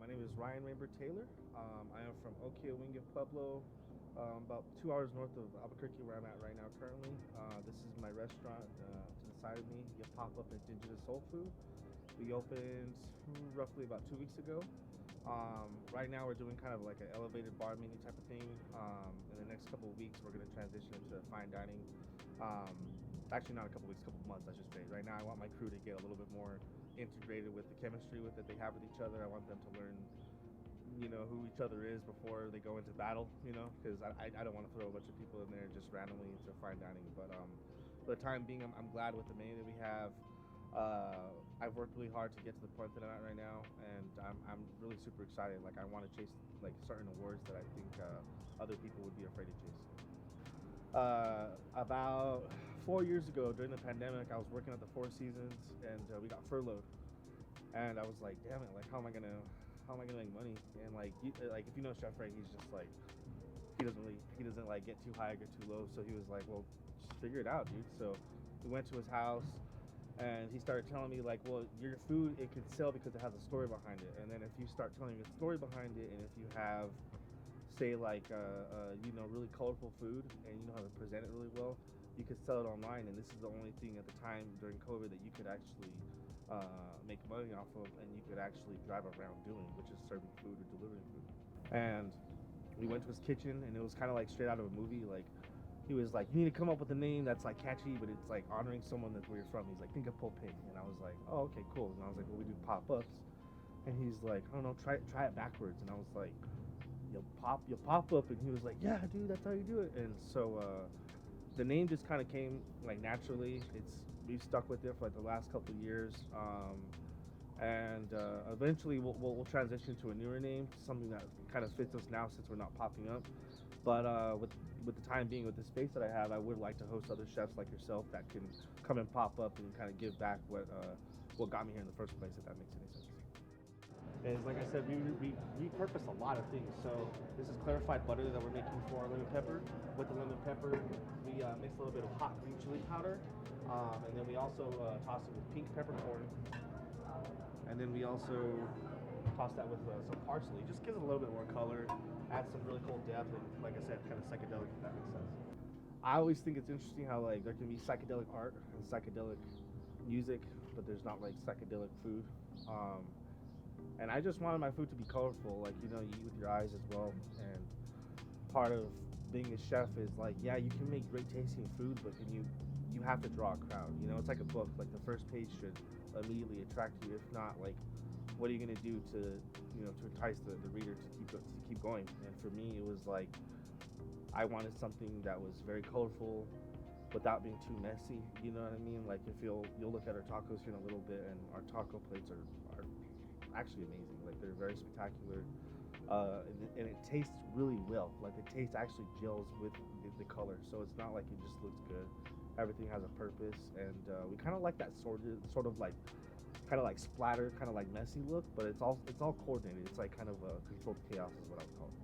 name is Rainbird Taylor. I am from Oklahoma Pueblo, about 2 hours north of Albuquerque, where I'm at right now currently. This is my restaurant to the side of me, Yapopup Indigenous Soul Food. We opened roughly about 2 weeks ago. Right now we're doing kind of like an elevated bar menu type of thing. In the next couple of weeks, we're going to transition into fine dining. Actually, not a couple weeks, couple months, I should say. Right now, I want my crew to get a little bit more integrated with the chemistry that they have with each other. I want them to learn, who each other is before they go into battle, because I don't want to throw a bunch of people in there just randomly into fine dining. But for the time being, I'm glad with the menu that we have. I've worked really hard to get to the point that I'm at right now, and I'm really super excited. Like, I want to chase like certain awards that I think other people would be afraid to chase. About 4 years ago, during the pandemic, I was working at the Four Seasons, and we got furloughed. And I was like, damn it, like how am I gonna make money? And like if you know Chef Ray, he's just like he doesn't like get too high or get too low. So he was like, well, just figure it out, dude. So we went to his house, and he started telling me like, well, your food, it could sell because it has a story behind it. And then if you start telling me the story behind it, and if you have, say, like really colorful food, and you know how to present it really well, you could sell it online. And this is the only thing at the time during COVID that you could actually make money off of, and you could actually drive around doing, which is serving food or delivering food. And we went to his kitchen, and it was kind of like straight out of a movie. Like, he was like, you need to come up with a name that's like catchy, but it's like honoring someone that's where you're from. He's like, think of Popeye. And I was like, oh, okay, cool. And I was like, well, we do pop-ups. And he's like, I don't know, try it backwards. And I was like, you'll pop up. And he was like, yeah, dude, that's how you do it. And so the name just kind of came like naturally. We've stuck with it for like the last couple of years, and eventually we'll transition to a newer name, something that kind of fits us now since we're not popping up. But with the time being, with the space that I have, I would like to host other chefs like yourself that can come and pop up and kind of give back what got me here in the first place, if that makes any sense. Is, like I said, we repurpose a lot of things. So this is clarified butter that we're making for our lemon pepper. With the lemon pepper, we mix a little bit of hot green chili powder, and then we also toss it with pink peppercorn, and then we also toss that with some parsley. Just gives it a little bit more color, adds some really cool depth, and like I said, kind of psychedelic, if that makes sense. I always think it's interesting how like there can be psychedelic art and psychedelic music, but there's not like psychedelic food. And I just wanted my food to be colorful, like, you eat with your eyes as well. And part of being a chef is like, yeah, you can make great tasting food, but you have to draw a crowd. It's like a book. Like, the first page should immediately attract you. If not, like, what are you gonna do to entice the reader to keep going? And for me, it was like I wanted something that was very colorful without being too messy. You know what I mean? Like, if you'll look at our tacos here in a little bit, and our taco plates are actually amazing. Like, they're very spectacular, and it tastes really well. Like, the taste actually gels with the color, so it's not like it just looks good. Everything has a purpose, and we kind of like that sort of like kind of like splatter, kind of like messy look, but it's all coordinated. It's like kind of a controlled chaos is what I would call it.